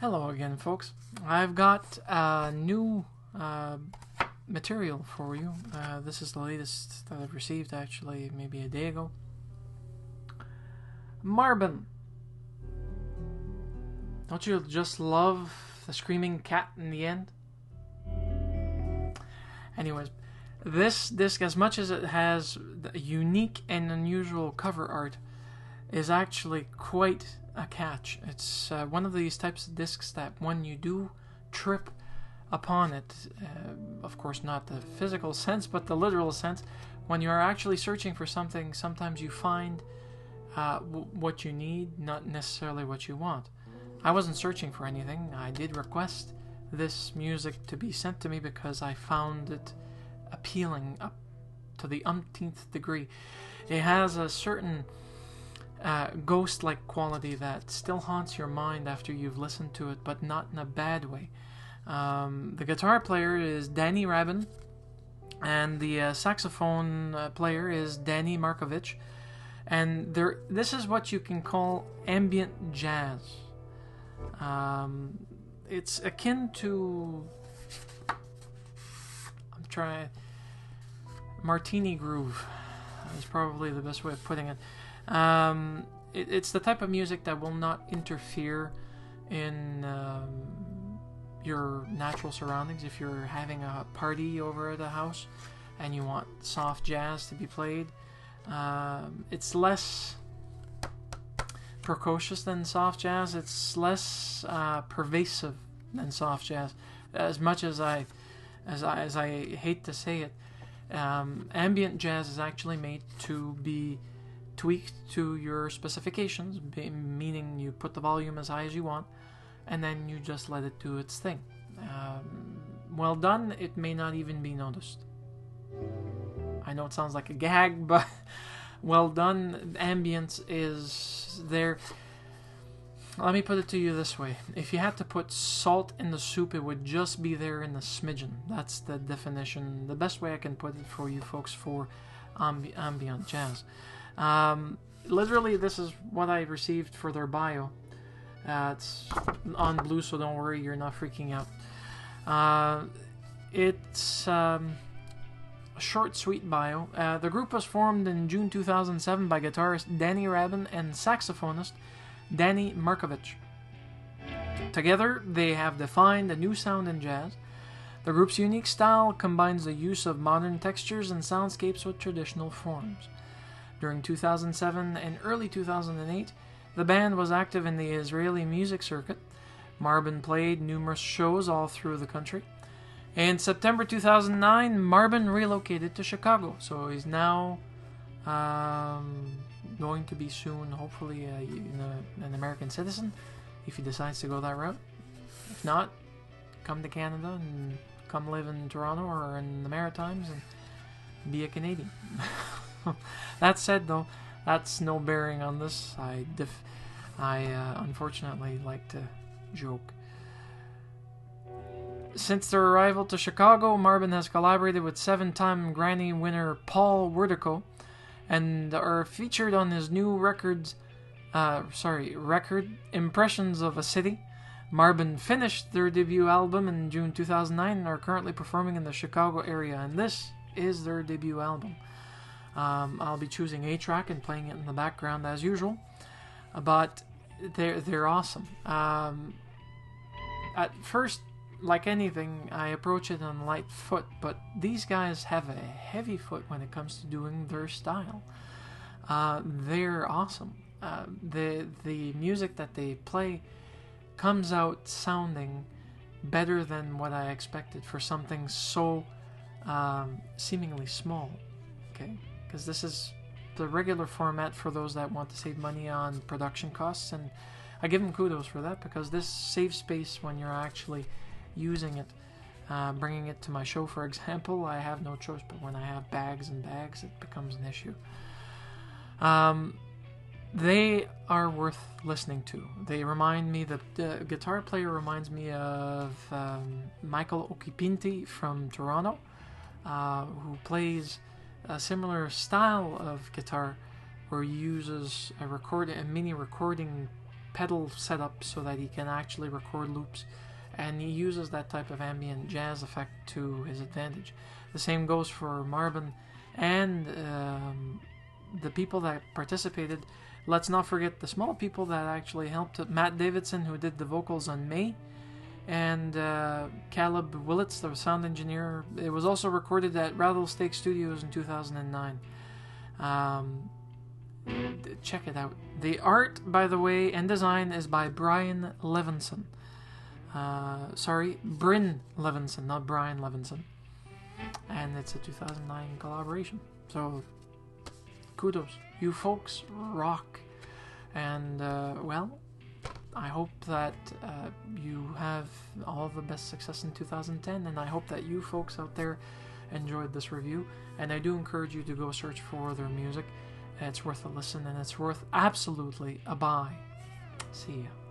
Hello again, folks. I've got new material for you. This is the latest that I've received, actually, maybe a day ago. Marbin. Don't you just love the screaming cat in the end? Anyways, this disc, as much as it has unique and unusual cover art, is actually quite a catch. It's one of these types of discs that when you do trip upon it, of course not the physical sense but the literal sense, when you are actually searching for something, sometimes you find what you need, not necessarily what you want. I wasn't searching for anything. I did request this music to be sent to me because I found it appealing up to the umpteenth degree. It has a certain ghost-like quality that still haunts your mind after you've listened to it, but not in a bad way. The guitar player is Dani Rabin, and the saxophone player is Dani Markovitch, and this is what you can call ambient jazz. It's akin to, martini groove is probably the best way of putting it. It's the type of music that will not interfere in your natural surroundings. If you're having a party over at a house and you want soft jazz to be played, it's less precocious than soft jazz. It's less pervasive than soft jazz. As much as I hate to say it, ambient jazz is actually made to be tweaked to your specifications, meaning you put the volume as high as you want, and then you just let it do its thing. Well done, it may not even be noticed. I know it sounds like a gag, but well done. Ambience is there. Let me put it to you this way. If you had to put salt in the soup, it would just be there in the smidgen. That's the definition, the best way I can put it for you folks for ambient jazz. Literally, this is what I received for their bio. It's on blue, so don't worry, you're not freaking out. It's a short, sweet bio. The group was formed in June 2007 by guitarist Dani Rabin and saxophonist Dani Markovitch. Together, they have defined a new sound in jazz. The group's unique style combines the use of modern textures and soundscapes with traditional forms. During 2007 and early 2008, the band was active in the Israeli music circuit. Marbin played numerous shows all through the country. In September 2009, Marbin relocated to Chicago, so he's now going to be soon, hopefully, an American citizen, if he decides to go that route. If not, come to Canada and come live in Toronto or in the Maritimes and be a Canadian. That said, though, that's no bearing on this. I unfortunately like to joke. Since their arrival to Chicago, Marbin has collaborated with 7-time Grammy winner Paul Werdico and are featured on his new record, Impressions of a City. Marbin finished their debut album in June 2009 and are currently performing in the Chicago area, and this is their debut album. I'll be choosing a track and playing it in the background as usual, but they're awesome. At first, like anything, I approach it on light foot, but these guys have a heavy foot when it comes to doing their style. They're awesome. The music that they play comes out sounding better than what I expected for something so seemingly small. Okay, because this is the regular format for those that want to save money on production costs, and I give them kudos for that, because this saves space when you're actually using it. Bringing it to my show, for example, I have no choice, but when I have bags and bags, it becomes an issue. They are worth listening to. They remind me, the guitar player reminds me of Michael Okipinti from Toronto, who plays a similar style of guitar where he uses a mini recording pedal setup so that he can actually record loops, and he uses that type of ambient jazz effect to his advantage. The same goes for Marbin and the people that participated. Let's not forget the small people that actually helped. Matt Davidson, who did the vocals on May, and Caleb Willits, the sound engineer. It was also recorded at Rattlesnake Studios in 2009. Check it out. The art, by the way, and design is by Brian Levinson. Bryn Levinson, not Brian Levinson. And it's a 2009 collaboration. So, kudos. You folks rock. And, well, I hope that you have all the best success in 2010, and I hope that you folks out there enjoyed this review. And I do encourage you to go search for their music. It's worth a listen, and it's worth absolutely a buy. See ya.